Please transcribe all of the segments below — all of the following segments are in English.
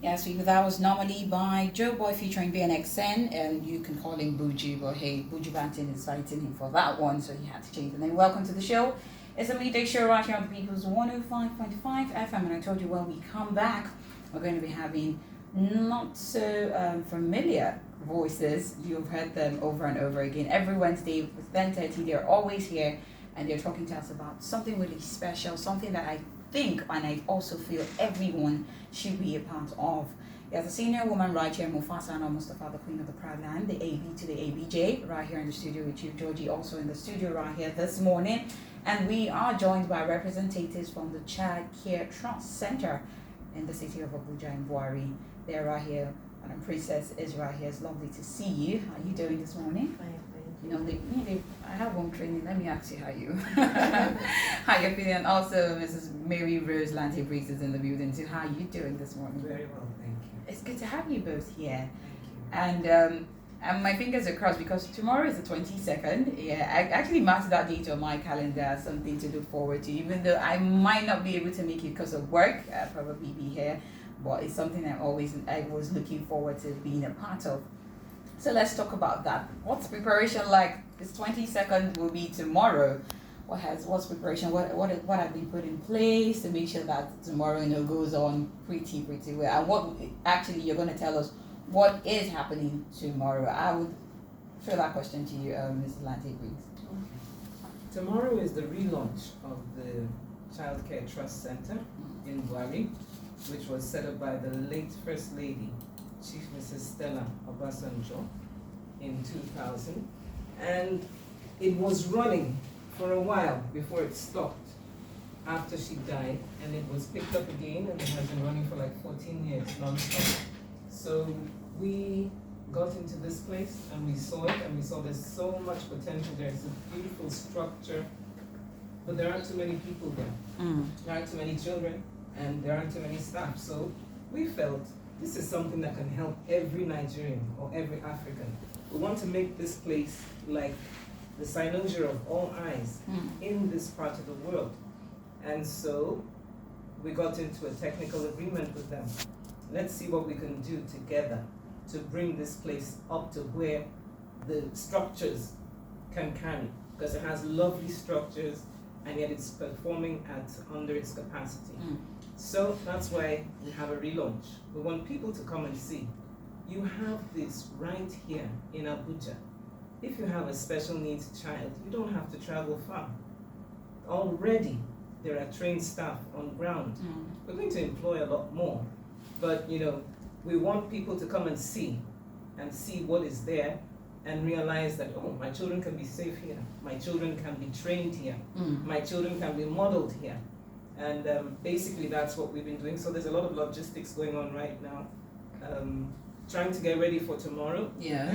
Yes, that was normally by Joe Boy featuring BNXN, and you can call him Buju, but hey, Buju Banton is fighting him for that one, so he had to change the name. Welcome to the show. It's a midday show right here on the People's 105.5 FM, and I told you when we come back, we're going to be having not so familiar voices. You've heard them over and over again. Every Wednesday with 10:30, they're always here, and they're talking to us about something really special, something that I think and I also feel everyone should be a part of. There's a senior woman right here, Mufasa Mustafa, the Queen of the Proud Land, the AB to the ABJ, right here in the studio with Chief Georgie, also in the studio right here this morning. And we are joined by representatives from the Child Care Trust Center in the city of Abuja in Buhari. They're right here. Madam Princess is right here. It's lovely to see you. How are you doing this morning? Fine, thank you know, I have one training. Let me ask you how you how you're feeling. And also, Mrs. MaryRose Lante Briggs is in the building too. How are you doing this morning? Very well, thank you. It's good to have you both here. Thank you. And my fingers are crossed because tomorrow is the 22nd. Yeah, I actually marked that date on my calendar as something to look forward to. Even though I might not be able to make it because of work, I'll probably be here. But it's something I was looking forward to being a part of. So let's talk about that. What's preparation like? This 22nd will be tomorrow. What's preparation? What have been put in place to make sure that tomorrow goes on pretty well? And what actually you're going to tell us what is happening tomorrow? I would throw that question to you, Mrs. Lante Briggs. Tomorrow is the relaunch of the Child Care Trust Center in Buhari, which was set up by the late First Lady, Chief Mrs. Stella Obasanjo, in 2000. And it was running for a while before it stopped after she died, and it was picked up again, and it has been running for like 14 years non-stop. So we got into this place and we saw it, and we saw there's so much potential there. It's a beautiful structure, but there aren't too many people there. There aren't too many children, and there aren't too many staff. So we felt this is something that can help every Nigerian or every African. We want to make this place like the cynosure of all eyes in this part of the world. And so we got into a technical agreement with them. Let's see what we can do together to bring this place up to where the structures can carry, because it has lovely structures and yet it's performing under its capacity. So that's why we have a relaunch. We want people to come and see. You have this right here in Abuja. If you have a special needs child, you don't have to travel far. Already, there are trained staff on ground. We're going to employ a lot more, but we want people to come and see what is there and realize that, oh, my children can be safe here. My children can be trained here. My children can be modeled here. And basically that's what we've been doing. So there's a lot of logistics going on right now. Trying to get ready for tomorrow. Yeah.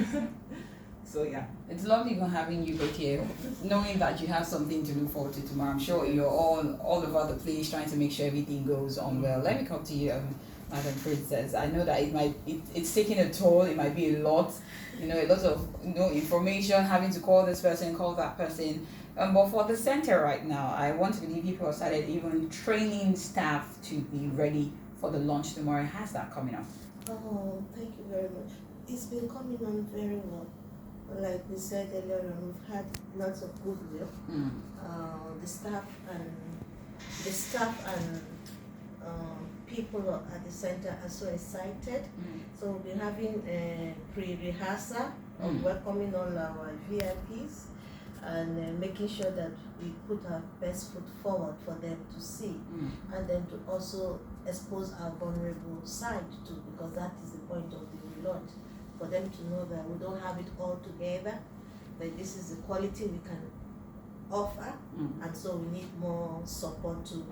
So yeah. It's lovely having you both here, knowing that you have something to look forward to tomorrow. I'm sure you're all over the place trying to make sure everything goes on well. Let me come to you, Madam Princess. I know that it's taking a toll. It might be a lot, a lot of information, having to call this person, call that person. But for the center right now, I want to believe people have started even training staff to be ready for the launch tomorrow. How's that coming up? Oh, thank you very much. It's been coming on very well. Like we said earlier on, we've had lots of goodwill. The staff and people at the center are so excited. So we'll be having a pre-rehearsal of welcoming all our VIPs and making sure that we put our best foot forward for them to see, and then to also expose our vulnerable side too, because that is the point of the relaunch, for them to know that we don't have it all together, that this is the quality we can offer, and so we need more support to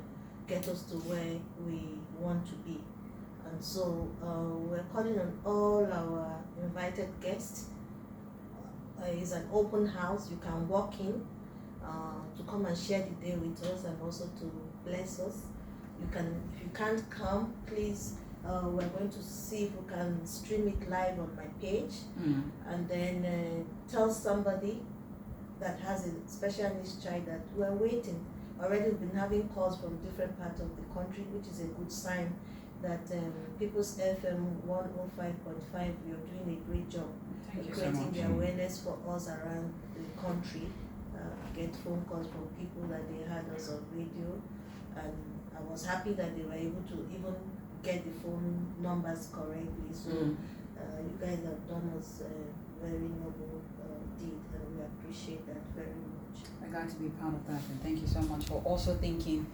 get us to where we want to be. And so we're calling on all our invited guests. It's an open house. You can walk in to come and share the day with us and also to bless us. If you can't come, please, we're going to see if we can stream it live on my page, and then tell somebody that has a special needs child that we're waiting. Already we've been having calls from different parts of the country, which is a good sign that People's FM 105.5, you're doing a great job Thank you so creating much. the awareness for us around the country. Get phone calls from people that they had us on radio, and I was happy that they were able to even get the phone numbers correctly. So you guys have done us a very noble deed, and we appreciate that very much. We're glad to be part of that, and thank you so much for also thinking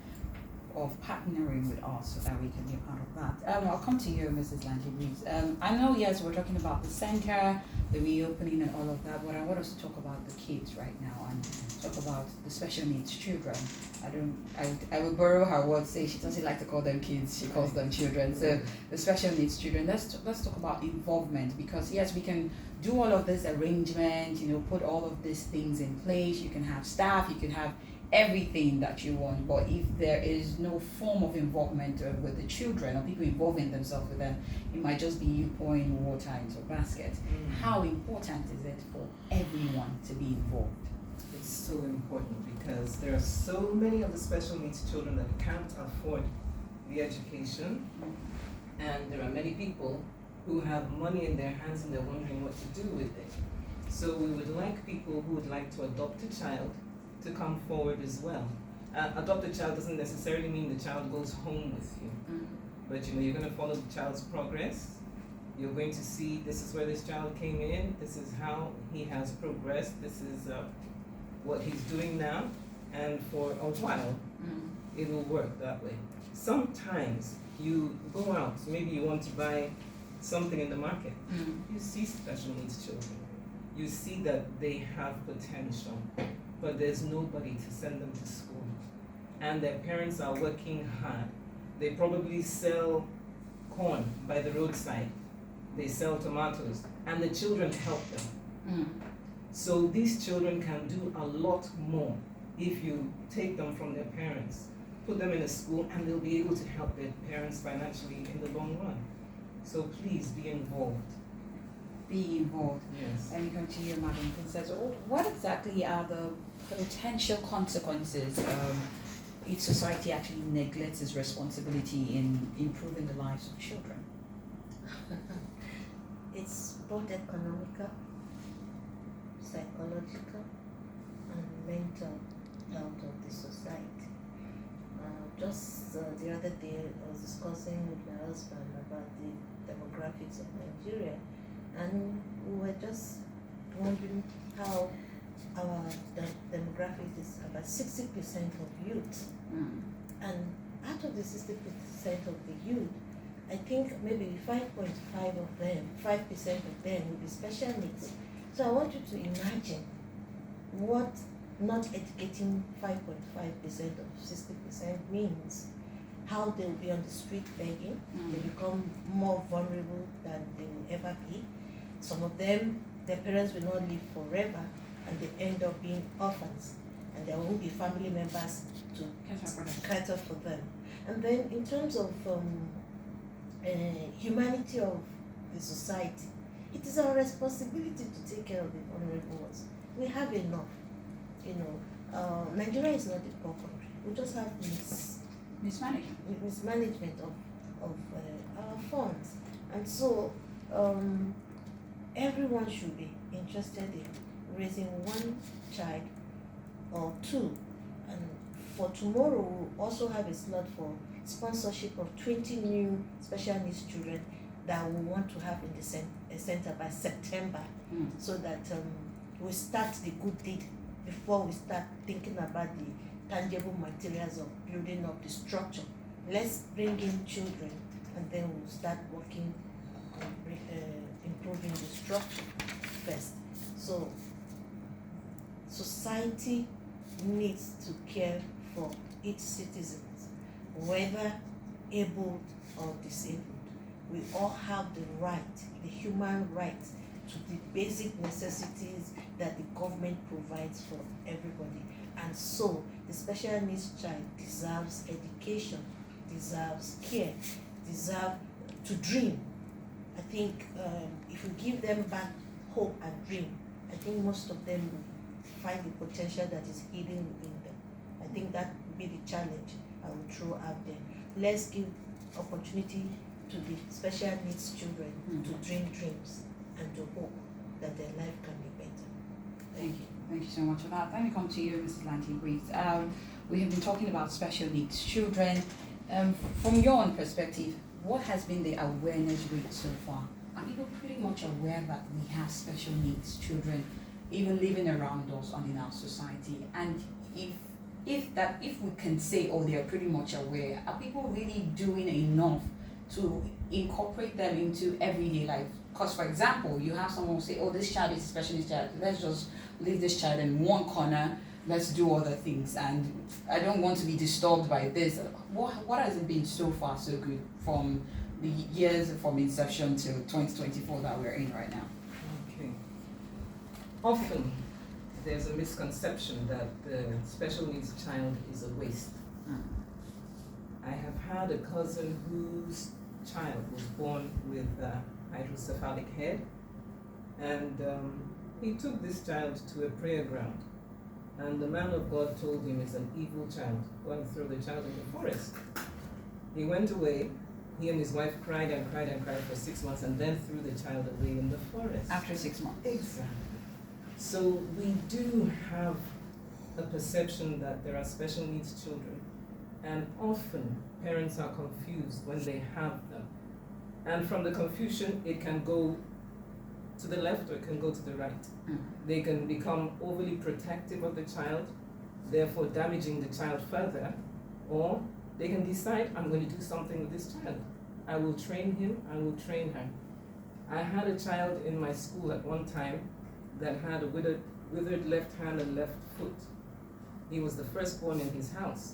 of partnering with us so that we can be a part of that. I'll come to you, Mrs. Lante Briggs. I know, yes, we're talking about the center, the reopening and all of that, but I want us to talk about the kids right now and talk about the special needs children. I will borrow her words, say she doesn't like to call them kids, she calls them children. So the special needs children, let's talk about involvement, because yes, we can do all of this arrangement, put all of these things in place, you can have staff, you can have everything that you want, but if there is no form of involvement with the children or people involving themselves with them, it might just be you pouring water into a basket. How important is it for everyone to be involved? It's so important because there are so many of the special needs children that can't afford the education, and there are many people who have money in their hands and they're wondering what to do with it. So we would like people who would like to adopt a child to come forward as well. Adopt a child doesn't necessarily mean the child goes home with you, but you're going to follow the child's progress. You're going to see this is where this child came in, this is how he has progressed, this is what he's doing now, and for a while it will work that way. Sometimes you go out, maybe you want to buy something in the market, you see special needs children, you see that they have potential, but there's nobody to send them to school. And their parents are working hard. They probably sell corn by the roadside. They sell tomatoes. And the children help them. So these children can do a lot more if you take them from their parents, put them in a school, and they'll be able to help their parents financially in the long run. So please be involved. Be involved. Yes. Let me come to you, Madam Princess. What exactly are the potential consequences if society actually neglects its responsibility in improving the lives of children? It's both economical, psychological, and mental health of the society. Just the other day, I was discussing with my husband about the demographics of Nigeria, and we were just wondering how our demographic is about 60% of youth. And out of the 60% of the youth, I think maybe 5.5 of them, 5% of them will be special needs. So I want you to imagine what not educating 5.5% of 60% means. How they will be on the street begging, they become more vulnerable than they will ever be. Some of them, their parents will not live forever, and they end up being orphans, and there won't be family members to cater for them. And then in terms of humanity of the society, it is our responsibility to take care of the vulnerable ones. We have enough. Nigeria is not a poor country. We just have mismanagement of our funds. And so everyone should be interested in raising one child or two. And for tomorrow, we'll also have a slot for sponsorship of 20 new special needs children that we want to have in the center by September, so that we start the good deed before we start thinking about the tangible materials of building up the structure. Let's bring in children, and then we'll start working on improving the structure first. So society needs to care for its citizens, whether able or disabled. We all have the right, the human right, to the basic necessities that the government provides for everybody. And so the special needs child deserves education, deserves care, deserves to dream. I think if we give them back hope and dream, I think most of them will find the potential that is hidden within them. I think that would be the challenge I would throw out there. Let's give opportunity to the special needs children to dream dreams and to hope that their life can be better. Thank you. Thank you so much for that. Let me come to you, Mrs. Lante Briggs. We have been talking about special needs children. From your own perspective, what has been the awareness rate so far? Are people pretty much aware that we have special needs children, even living around us and in our society? And if we can say, oh, they are pretty much aware, are people really doing enough to incorporate them into everyday life? Because, for example, you have someone say, oh, this child is a special needs child, let's just leave this child in one corner, let's do other things, and I don't want to be disturbed by this. What has it been so far so good from the years from inception to 2024 that we're in right now? Okay. Often, there's a misconception that the special needs child is a waste. I have had a cousin whose child was born with hydrocephalic head, and he took this child to a prayer ground, and the man of God told him it's an evil child, go and throw the child in the forest. He went away, he and his wife cried and cried and cried for 6 months, and then threw the child away in the forest. After 6 months. Exactly. So we do have a perception that there are special needs children, and often parents are confused when they have them. And from the confusion, it can go to the left or it can go to the right. They can become overly protective of the child, therefore damaging the child further, or they can decide, I'm going to do something with this child. I will train him, I will train her. I had a child in my school at one time that had a withered left hand and left foot. He was the firstborn in his house.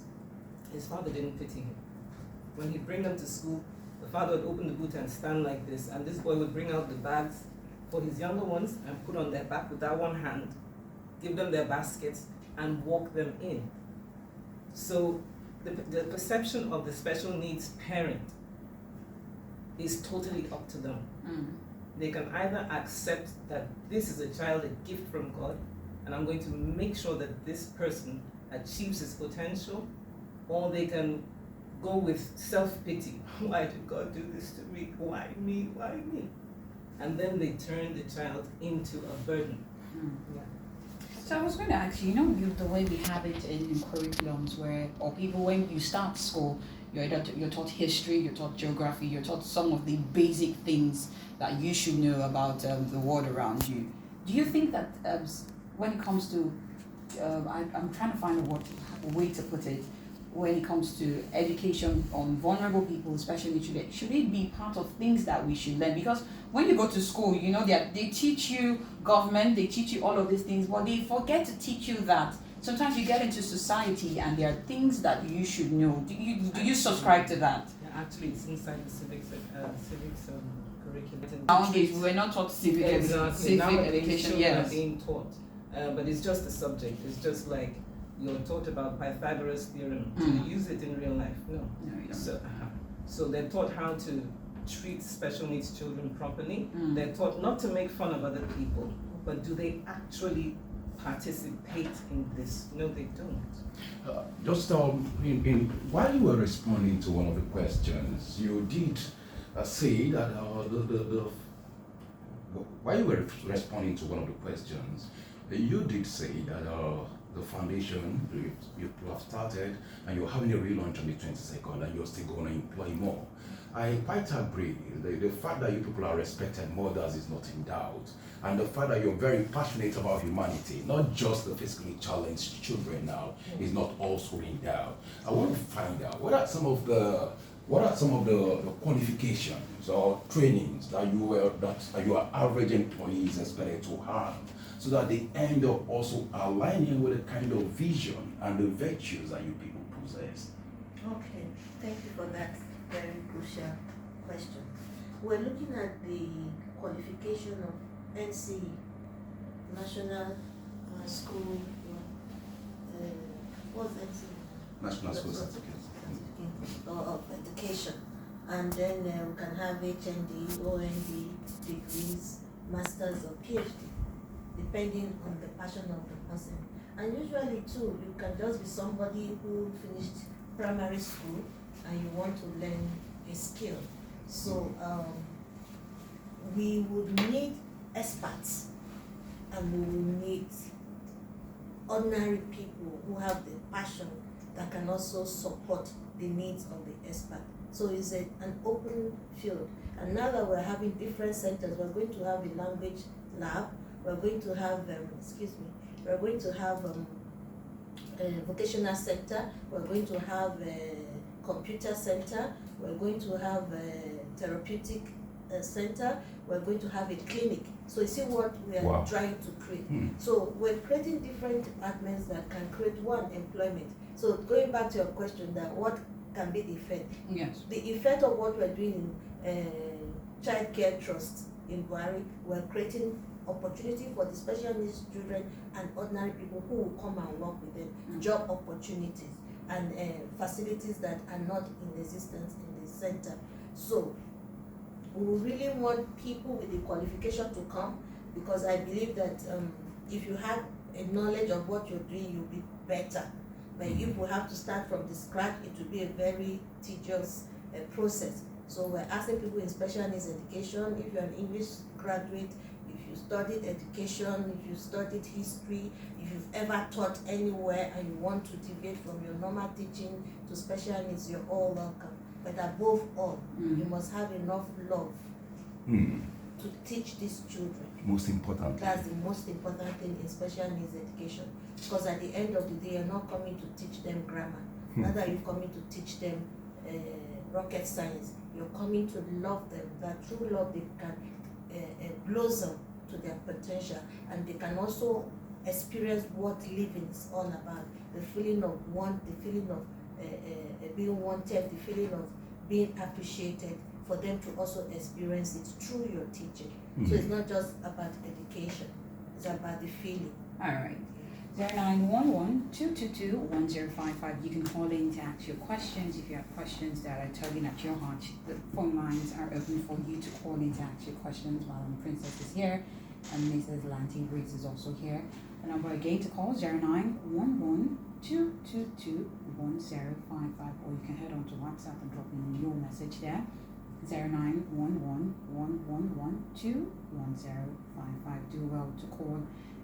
His father didn't pity him. When he'd bring them to school, the father would open the boot and stand like this, and this boy would bring out the bags for his younger ones and put on their back with that one hand, give them their baskets, and walk them in. So the perception of the special needs parent is totally up to them. They can either accept that this is a child, a gift from God, and I'm going to make sure that this person achieves his potential, or they can go with self-pity. Why did God do this to me? Why me? Why me? And then they turn the child into a burden. Yeah. So I was going to ask you, the way we have it in curriculums or people, when you start school, you're taught history, you're taught geography, you're taught some of the basic things that you should know about the world around you. Do you think that when it comes to, I'm trying to find a way to put it, when it comes to education on vulnerable people, especially children, should it be part of things that we should learn? Because when you go to school, they teach you government, they teach you all of these things, but they forget to teach you that sometimes you get into society and there are things that you should know. Do you subscribe to that? Yeah, actually, it's inside the civics curriculum. Nowadays, we were not taught civic education. Yes, being taught, but it's just a subject. It's just like you're taught about Pythagoras' theorem. Do you use it in real life? No. No, you don't. So they're taught how to treat special needs children properly. They're taught not to make fun of other people, but do they actually participate in this? No, they don't. While you were responding to one of the questions, you did say that while you were responding to one of the questions, you did say that the foundation you have started and you're having a relaunch on the 22nd and you're still going to employ more. I quite agree. The fact that you people are respected mothers is not in doubt, and the fact that you're very passionate about humanity, not just the physically challenged children now, is not also in doubt. I want to find out what are some of the qualifications or trainings that your average employees expected to have, so that they end up also aligning with the kind of vision and the virtues that you people possess. Okay, thank you for that very crucial question. We're looking at the qualification of NCE, National School, what's NCE? National School Certificate of Education. And then we can have HND, OND, degrees, Masters or PhD, depending on the passion of the person. And usually too, you can just be somebody who finished primary school and you want to learn a skill. So we would need experts, and we will need ordinary people who have the passion that can also support the needs of the expert. So it's an open field. And now that we're having different centers, we're going to have a language lab, we're going to have, we're going to have a vocational center, we're going to have a computer center, we're going to have a therapeutic center, we're going to have a clinic. So you see what we are trying to create. So we're creating different departments that can create employment. So going back to your question, that what can be the effect? Yes. The effect of what we're doing in child care trust in Buhari, we're creating opportunity for the special needs children and ordinary people who will come and work with them, job opportunities and facilities that are not in existence in the center. So we really want people with the qualification to come, because I believe that if you have a knowledge of what you're doing, you'll be better. But if we have to start from the scratch, it will be a very tedious process. So we're asking people in special needs education, if you're an English graduate, if you studied education, if you studied history, if you've ever taught anywhere and you want to deviate from your normal teaching to special needs, you're all welcome. But above all, you must have enough love to teach these children. Most important. That's the most important thing in special needs education. Because at the end of the day, you're not coming to teach them grammar. Rather, you're coming to teach them rocket science. You're coming to love them. That through love, they can blossom to their potential, and they can also experience what living is all about. The feeling of want, the feeling of being wanted, the feeling of being appreciated, for them to also experience it through your teaching. So it's not just about education, it's about the feeling. All right. 0911-222-1055. You can call in to ask your questions. If you have questions that are tugging at your heart, the phone lines are open for you to call in to ask your questions. While Princess is here and Mrs. Lante Briggs is also here. The number again to call is 0911-222-1055, or you can head on to WhatsApp and drop in your message there. 0911-111-21055. Do well to call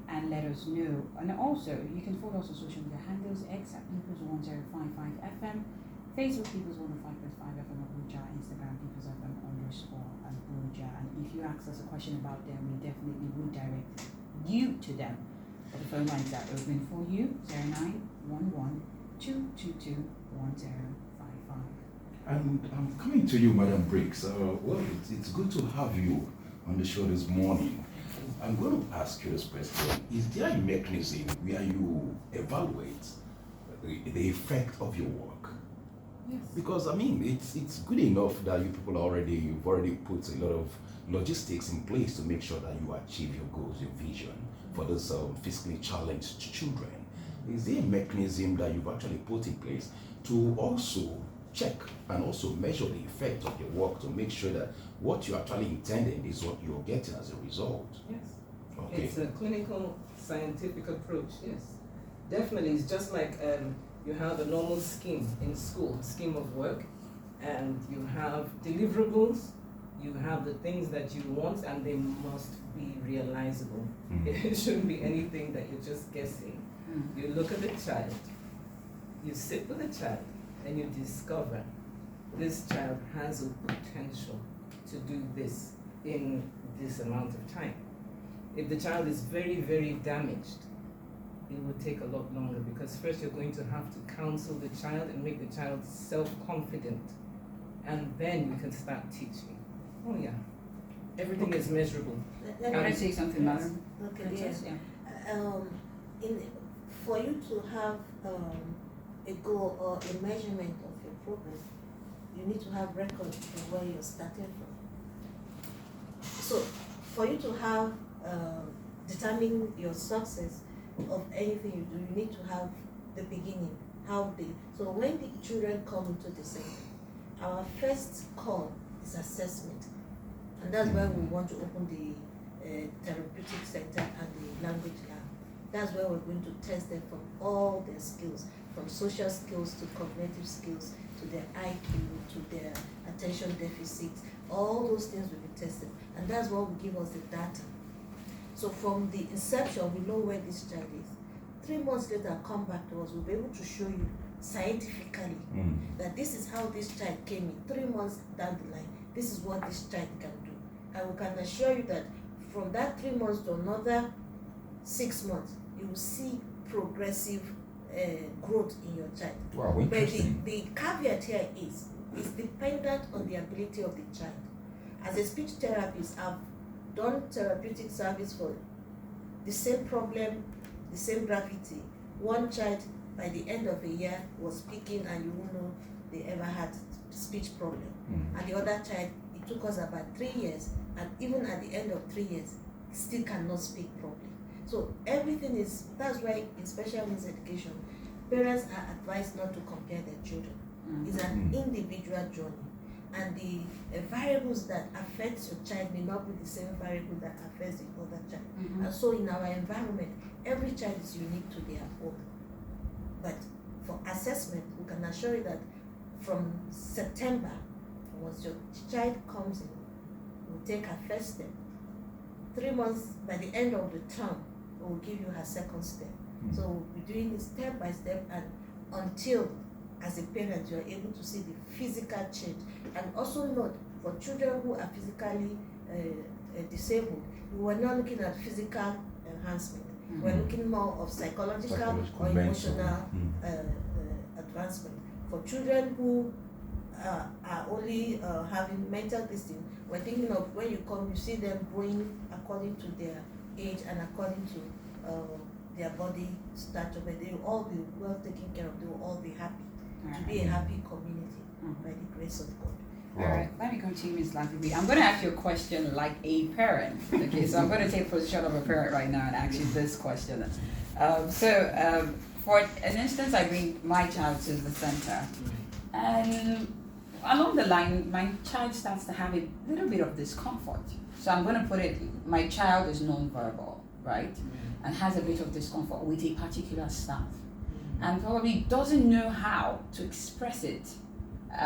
and let us know. And also, you can follow us on social media handles: X at Peoples1055 FM, Facebook Peoples105.5 FM Abuja, Instagram Peoples_Abuja. And if you ask us a question about them, we definitely will direct you to them. But the phone lines are open for you: 0911-222-1055. And I'm coming to you, Madam Briggs. Well, it's good to have you on the show this morning. I'm going to ask you this question. Is there a mechanism where you evaluate the effect of your work? Yes. Because, I mean, it's good enough that you've already put a lot of logistics in place to make sure that you achieve your goals, your vision for those physically challenged children. Is there a mechanism that you've actually put in place to also check and also measure the effect of your work to make sure that what you actually intended is what you're getting as a result? Yes. Okay. It's a clinical scientific approach, yes. Definitely, it's just like you have a normal scheme in school, scheme of work, and you have deliverables, you have the things that you want, and they must be realizable. It shouldn't be anything that you're just guessing. You look at the child, you sit with the child, and you discover this child has a potential to do this in this amount of time. If the child is very, very damaged, it will take a lot longer, because first you're going to have to counsel the child and make the child self-confident, and then you can start teaching. Oh yeah, everything is measurable. Can I say something, Yes. Madam? Okay, Princess? yeah. For you to have a goal or a measurement of your progress, you need to have record of where you're starting from. So, for you to have determine your success of anything you do, you need to have the beginning. So when the children come into the center, our first call is assessment, and that's where we want to open the therapeutic center and the language lab. That's where we're going to test them from all their skills, from social skills to cognitive skills to their IQ to their attention attention deficit, all those things will be tested, and that's what will give us the data. So from the inception, we know where this child is. 3 months later, come back to us, we'll be able to show you scientifically that this is how this child came in. 3 months down the line, this is what this child can do. And we can assure you that from that 3 months to another 6 months, you will see progressive growth in your child. Wow, But interesting. the caveat here is dependent on the ability of the child. As a speech therapist, I've done therapeutic service for the same problem, the same gravity. One child, by the end of a year, was speaking, and you won't know they ever had speech problem. And the other child, it took us about 3 years, and even at the end of 3 years, still cannot speak properly. So everything is, that's why in special needs education, parents are advised not to compare their children. It's an individual journey, and the variables that affect your child may not be the same variable that affects the other child. And so in our environment, every child is unique to their own. But for assessment, we can assure you that from September, once your child comes in, we'll take her first step. 3 months, by the end of the term, we'll give you her second step. So we'll be doing it step by step, and until, as a parent, you're able to see the physical change. And also note, for children who are physically disabled, we were not looking at physical enhancement. We're looking more of psychological or emotional advancement. For children who are only having mental distance, we're thinking of when you come, you see them growing according to their age and according to their body stature, but they will all be well taken care of, they will all be happy, to be a happy community by the grace of God. All right, let me continue, Ms. Lante Briggs. I'm going to ask you a question like a parent. Okay, so I'm going to take the position of a parent right now and ask you this question. For an instance, I bring my child to the center, and along the line, my child starts to have a little bit of discomfort. So I'm going to put it, my child is nonverbal, right? And has a bit of discomfort with a particular staff, and probably doesn't know how to express it.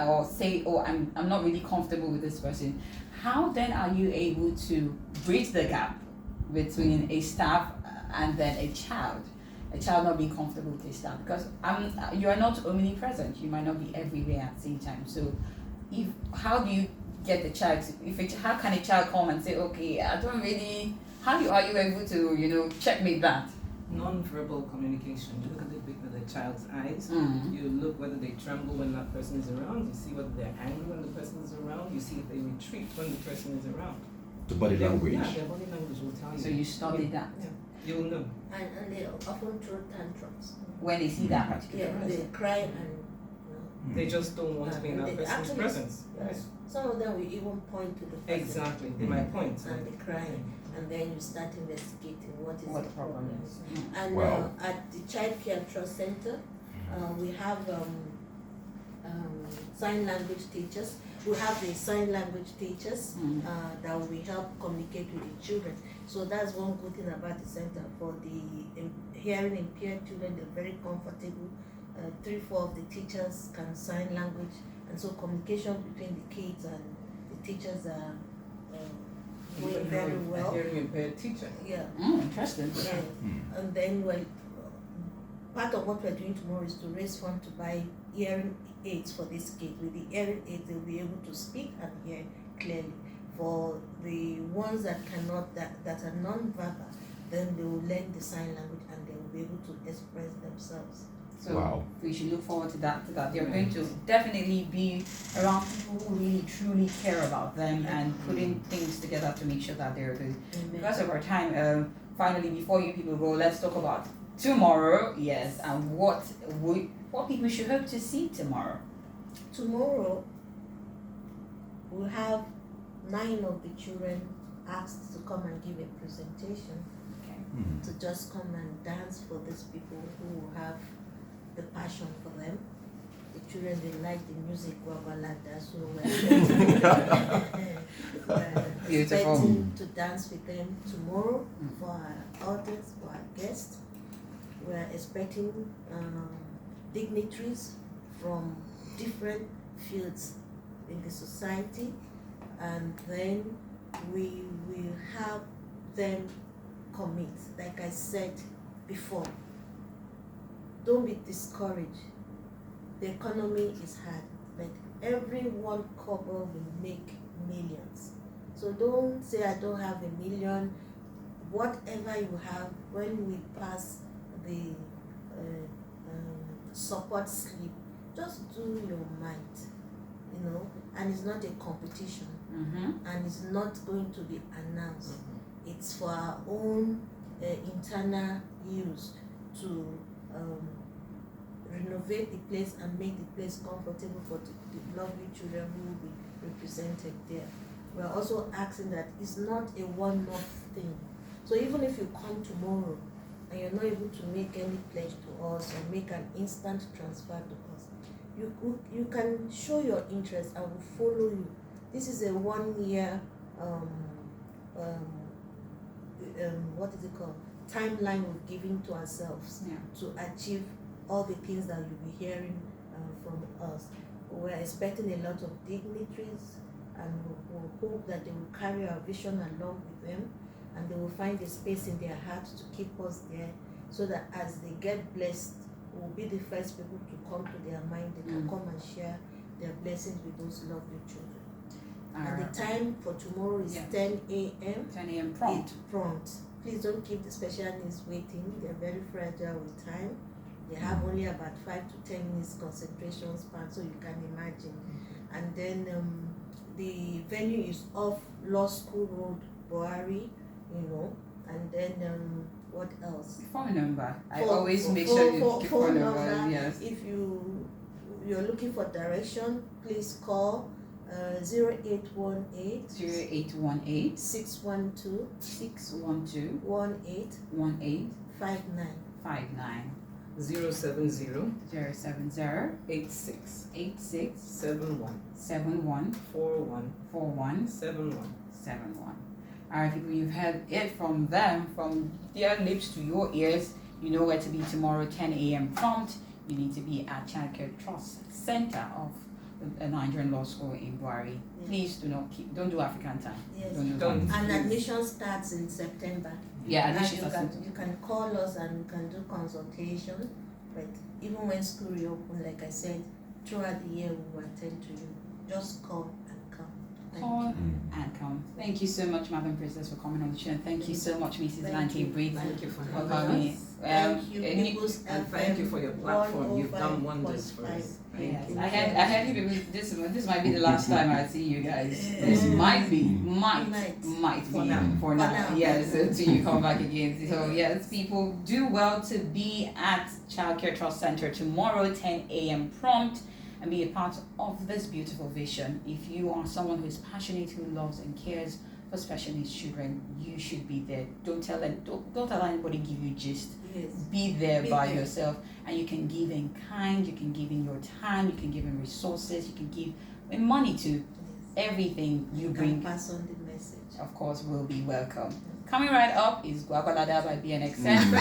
Or say, oh, I'm not really comfortable with this person. How then are you able to bridge the gap between a staff and then a child not being comfortable with a staff? Because you are not omnipresent. You might not be everywhere at the same time. So how do you get the child to, how can a child come and say, okay, I don't really, are you able to, checkmate that? Non-verbal communication. You look at the child's eyes. You look whether they tremble when that person is around. You see whether they're angry when the person is around. You see if they retreat when the person is around. The body language. Yeah, their body language will tell you. So you study that. Yeah. You'll know. And they often throw tantrums. When they see that particular Yeah, person. they cry and They just don't want to be in that person's actually, presence. yes. Some of them will even point to the person. Exactly. They might point. And they cry, and then you start investigating what is What the the problem problem. is. And Wow. at the Child Care Trust Center, we have sign language teachers. We have the sign language teachers that will help communicate with the children. So that's one good thing about the center. For the hearing impaired children, they're very comfortable. 3-4 of the teachers can sign language, and so communication between the kids and the teachers are going very well. A hearing impaired teacher. Yeah. Interesting. Yeah. And then, part of what we're doing tomorrow is to raise funds to buy hearing aids for these kids. With the hearing aids, they'll be able to speak and hear clearly. For the ones that cannot, that are non-verbal, then they will learn the sign language and they will be able to express themselves. So Wow. we should look forward to that. They're going to definitely be around people who really truly care about them and putting things together to make sure that they're good. Because of our time, finally, before you people go, let's talk about tomorrow. Yes, and what people should hope to see tomorrow. Tomorrow, we'll have 9 of the children asked to come and give a presentation, to just come and dance for these people who have the passion for them. The children, they like the music, so we're expecting to dance with them tomorrow for our audience, for our guests. We're expecting dignitaries from different fields, in the society, and then we will have them commit. Like I said before, don't be discouraged. The economy is hard, but every one couple will make millions. So don't say I don't have a million. Whatever you have, when we pass the support slip, just do your might, and it's not a competition, and it's not going to be announced. It's for our own internal use to renovate the place and make the place comfortable for the lovely children who will be represented there. We're also asking that it's not a one-off thing. So even if you come tomorrow and you're not able to make any pledge to us or make an instant transfer to us, you can show your interest and we'll follow you. This is a 1 year what is it called? Timeline we're giving to ourselves to achieve all the things that you'll be hearing from us. We're expecting a lot of dignitaries, and we'll hope that they will carry our vision along with them, and they will find a space in their hearts to keep us there, so that as they get blessed, we'll be the first people to come to their mind. They can come and share their blessings with those lovely children. And the time for tomorrow is 10 a.m. 10 a.m. prompt. Prompt. Please don't keep the special needs waiting. They're very fragile with time. They have only about 5 to 10 minutes concentration span, so you can imagine. And then the venue is off Law School Road, Buhari, and then what else? Phone number. I always make sure you keep phone number. Yes. If you're looking for direction, please call 0818 0818 612 612 18 59. 59 070 070 86 86 71 71 41 41 71. 71. Alright, people, you've heard it from them, from their lips to your ears. You know where to be tomorrow, 10 a.m. prompt. You need to be at Childcare Trust Center of the Nigerian Law School in Buhari. Please don't do African time. Yes. Don't. And admission starts in September. Yeah, And admission you can call us and we can do consultation. But even when school reopen, like I said, throughout the year we will attend to you. Just call and come. Call and come. Thank you so much, Madam Princess, for coming on the show. And thank you so much, Mrs. Lante Briggs. Thank you for for having coming. us. Thank you, People's And thank you for your platform. You've done wonders for us. Yes, I had you people. This might be the last time I see you guys. This might be For now. For now. Yes, until you come back again. So yes, people, do well to be at Childcare Trust Center tomorrow, 10 a.m. prompt, and be a part of this beautiful vision. If you are someone who is passionate, who loves and cares for special needs children, you should be there. Don't allow anybody give you gist. Yes. Be there by yourself, and you can give in kind, you can give in your time, you can give in resources, you can give in money too. Everything you bring, pass on the message. of course, will be welcome. Coming right up is Nwakaego by BNXN.